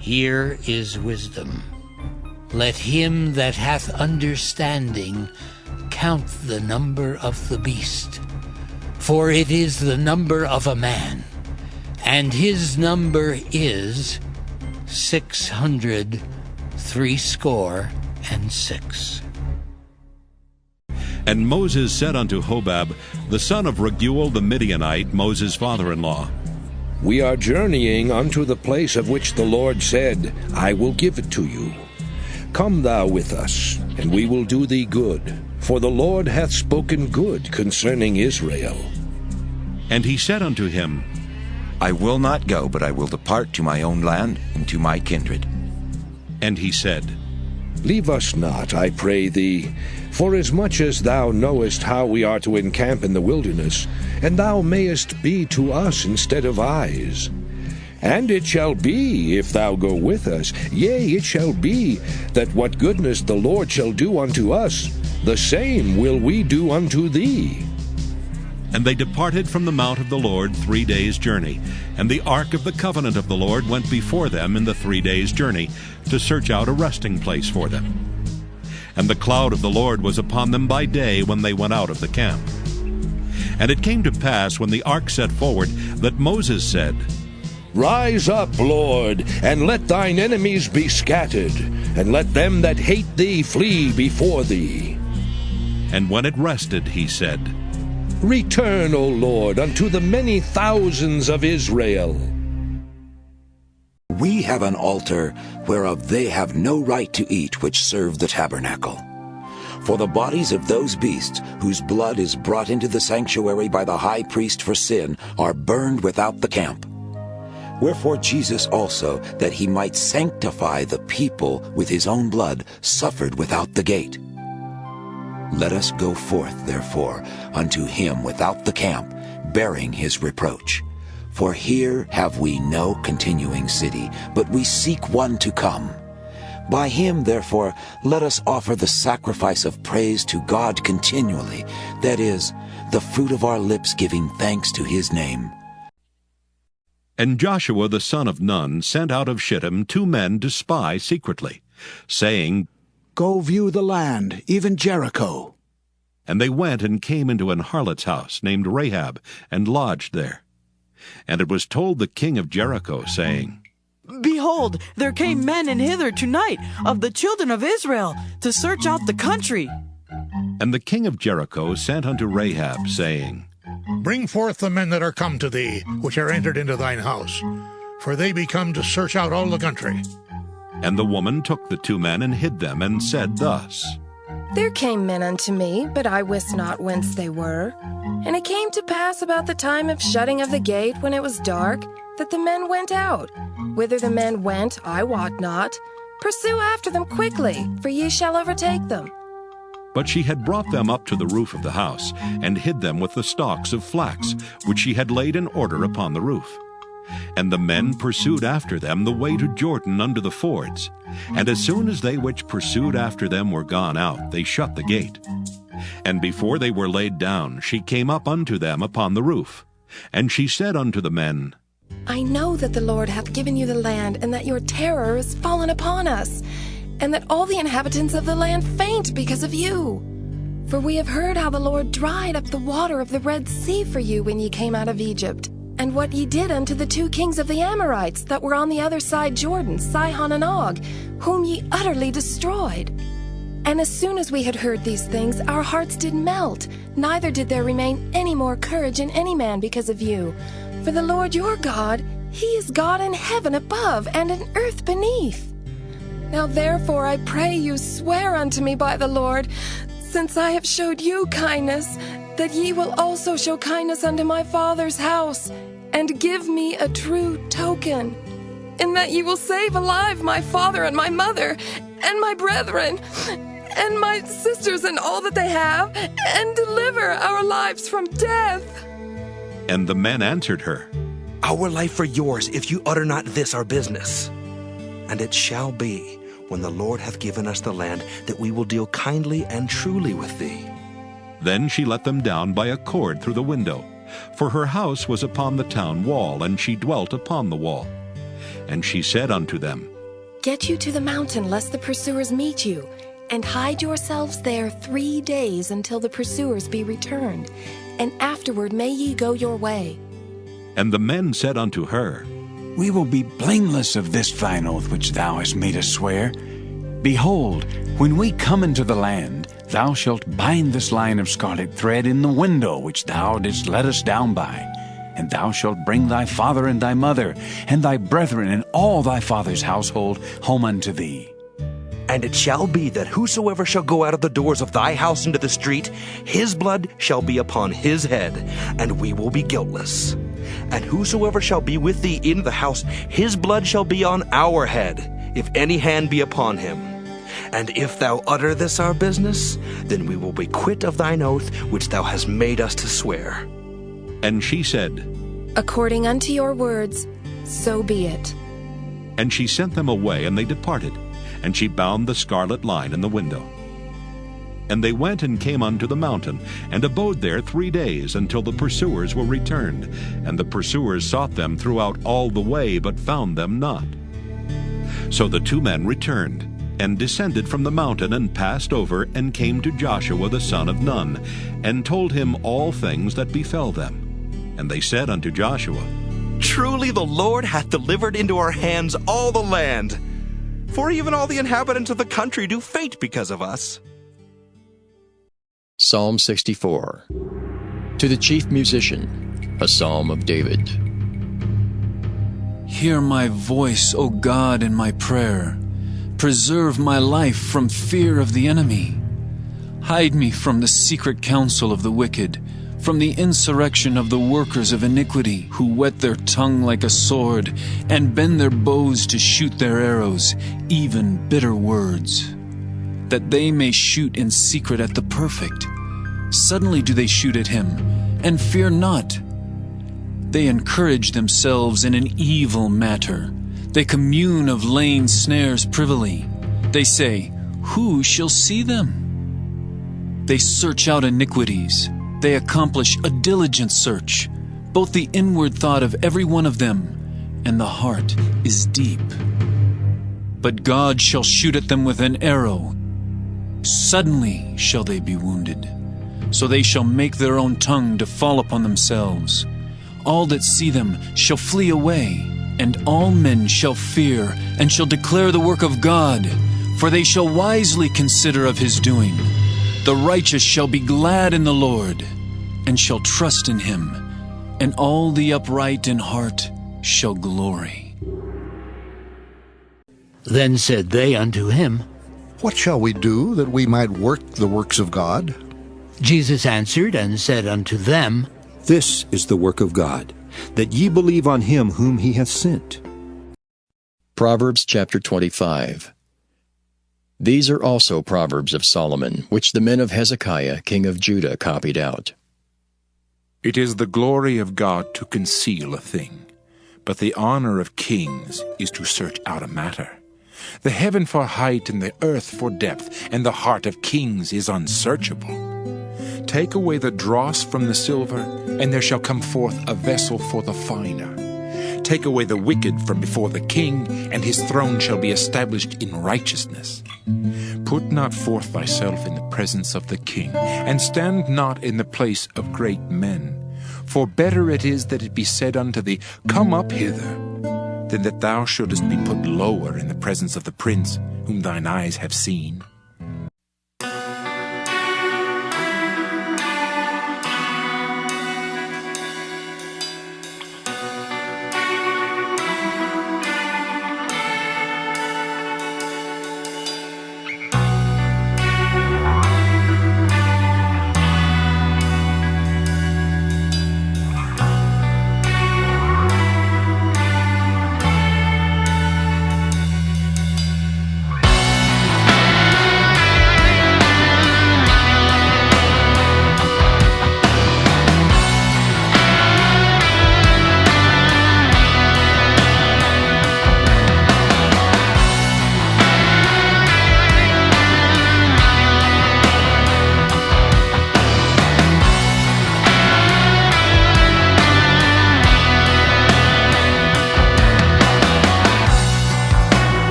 Here is wisdom. Let him that hath understanding count the number of the beast, for it is the number of a man, and his number is 666. And Moses said unto Hobab, the son of Raguel the Midianite, Moses' father-in-law, We are journeying unto the place of which the Lord said, I will give it to you. Come thou with us, and we will do thee good, for the Lord hath spoken good concerning Israel. And he said unto him, I will not go, but I will depart to my own land and to my kindred. And he said, Leave us not, I pray thee, forasmuch as thou knowest how we are to encamp in the wilderness, and thou mayest be to us instead of eyes. And it shall be, if thou go with us, yea, it shall be, that what goodness the Lord shall do unto us, the same will we do unto thee. And they departed from the mount of the Lord 3 days' journey, and the ark of the covenant of the Lord went before them in the 3 days' journey, to search out a resting place for them. And the cloud of the Lord was upon them by day when they went out of the camp. And it came to pass, when the ark set forward, that Moses said, Rise up, Lord, and let thine enemies be scattered, and let them that hate thee flee before thee. And when it rested, he said, Return, O Lord, unto the many thousands of Israel. We have an altar whereof they have no right to eat which serve the tabernacle. For the bodies of those beasts whose blood is brought into the sanctuary by the high priest for sin are burned without the camp. Wherefore Jesus also, that he might sanctify the people with his own blood, suffered without the gate. Let us go forth, therefore, unto him without the camp, bearing his reproach. For here have we no continuing city, but we seek one to come. By him, therefore, let us offer the sacrifice of praise to God continually, that is, the fruit of our lips giving thanks to his name. And Joshua the son of Nun sent out of Shittim 2 men to spy secretly, saying, Go view the land, even Jericho. And they went and came into an harlot's house named Rahab, and lodged there. And it was told the king of Jericho, saying, Behold, there came men in hither tonight of the children of Israel to search out the country. And the king of Jericho sent unto Rahab, saying, Bring forth the men that are come to thee, which are entered into thine house, for they be come to search out all the country. And the woman took the 2 men and hid them, and said thus, There came men unto me, but I wist not whence they were. And it came to pass about the time of shutting of the gate, when it was dark, that the men went out. Whither the men went, I wot not. Pursue after them quickly, for ye shall overtake them. But she had brought them up to the roof of the house, and hid them with the stalks of flax, which she had laid in order upon the roof. And the men pursued after them the way to Jordan under the fords. And as soon as they which pursued after them were gone out, they shut the gate. And before they were laid down, she came up unto them upon the roof. And she said unto the men, I know that the Lord hath given you the land, and that your terror is fallen upon us, and that all the inhabitants of the land faint because of you. For we have heard how the Lord dried up the water of the Red Sea for you when ye came out of Egypt, and what ye did unto the 2 kings of the Amorites that were on the other side Jordan, Sihon and Og, whom ye utterly destroyed. And as soon as we had heard these things, our hearts did melt, neither did there remain any more courage in any man because of you. For the Lord your God, he is God in heaven above and in earth beneath. Now therefore I pray you, swear unto me by the Lord, since I have showed you kindness, that ye will also show kindness unto my father's house, and give me a true token, in that ye will save alive my father and my mother, and my brethren, and my sisters and all that they have, and deliver our lives from death. And the men answered her, Our life for yours, if you utter not this our business. And it shall be, when the Lord hath given us the land, that we will deal kindly and truly with thee. Then she let them down by a cord through the window, for her house was upon the town wall, and she dwelt upon the wall. And she said unto them, Get you to the mountain, lest the pursuers meet you, and hide yourselves there 3 days until the pursuers be returned, and afterward may ye go your way. And the men said unto her, We will be blameless of this thine oath which thou hast made us swear. Behold, when we come into the land, thou shalt bind this line of scarlet thread in the window which thou didst let us down by, and thou shalt bring thy father and thy mother, and thy brethren and all thy father's household home unto thee. And it shall be that whosoever shall go out of the doors of thy house into the street, his blood shall be upon his head, and we will be guiltless. And whosoever shall be with thee in the house, his blood shall be on our head, if any hand be upon him. And if thou utter this our business, then we will be quit of thine oath which thou hast made us to swear. And she said, According unto your words, so be it. And she sent them away, and they departed. And she bound the scarlet line in the window. And they went and came unto the mountain, and abode there 3 days, until the pursuers were returned. And the pursuers sought them throughout all the way, but found them not. So the 2 men returned, and descended from the mountain, and passed over, and came to Joshua the son of Nun, and told him all things that befell them. And they said unto Joshua, Truly the Lord hath delivered into our hands all the land, for even all the inhabitants of the country do faint because of us. Psalm 64. To the chief musician, a psalm of David. Hear my voice, O God, in my prayer. Preserve my life from fear of the enemy. Hide me from the secret counsel of the wicked, from the insurrection of the workers of iniquity, who whet their tongue like a sword, and bend their bows to shoot their arrows, even bitter words, that they may shoot in secret at the perfect. Suddenly do they shoot at him, and fear not. They encourage themselves in an evil matter. They commune of laying snares privily. They say, Who shall see them? They search out iniquities. They accomplish a diligent search, both the inward thought of every one of them, and the heart is deep. But God shall shoot at them with an arrow. Suddenly shall they be wounded. So they shall make their own tongue to fall upon themselves. All that see them shall flee away, and all men shall fear, and shall declare the work of God, for they shall wisely consider of his doing. The righteous shall be glad in the Lord, and shall trust in him, and all the upright in heart shall glory. Then said they unto him, What shall we do that we might work the works of God? Jesus answered and said unto them, This is the work of God, that ye believe on him whom he hath sent. Proverbs chapter 25. These are also proverbs of Solomon, which the men of Hezekiah king of Judah copied out. It is the glory of God to conceal a thing, but the honor of kings is to search out a matter. The heaven for height and the earth for depth, and the heart of kings is unsearchable. Take away the dross from the silver, and there shall come forth a vessel for the finer. Take away the wicked from before the king, and his throne shall be established in righteousness. Put not forth thyself in the presence of the king, and stand not in the place of great men. For better it is that it be said unto thee, Come up hither, than that thou shouldest be put lower in the presence of the prince, whom thine eyes have seen.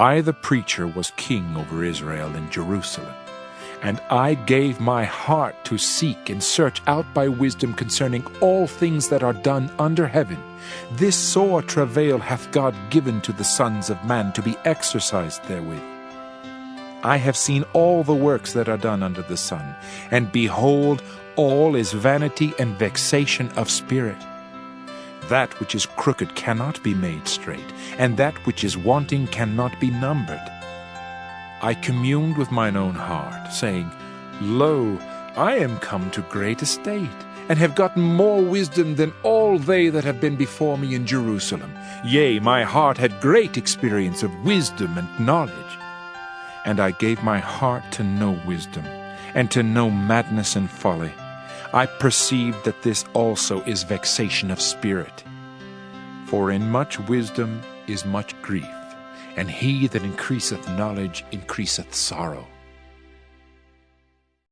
I, the preacher, was king over Israel in Jerusalem. And I gave my heart to seek and search out by wisdom concerning all things that are done under heaven. This sore travail hath God given to the sons of man to be exercised therewith. I have seen all the works that are done under the sun, and behold, all is vanity and vexation of spirit. That which is crooked cannot be made straight, and that which is wanting cannot be numbered. I communed with mine own heart, saying, Lo, I am come to great estate, and have gotten more wisdom than all they that have been before me in Jerusalem. Yea, my heart had great experience of wisdom and knowledge. And I gave my heart to know wisdom, and to know madness and folly. I perceived that this also is vexation of spirit. For in much wisdom is much grief, and he that increaseth knowledge increaseth sorrow.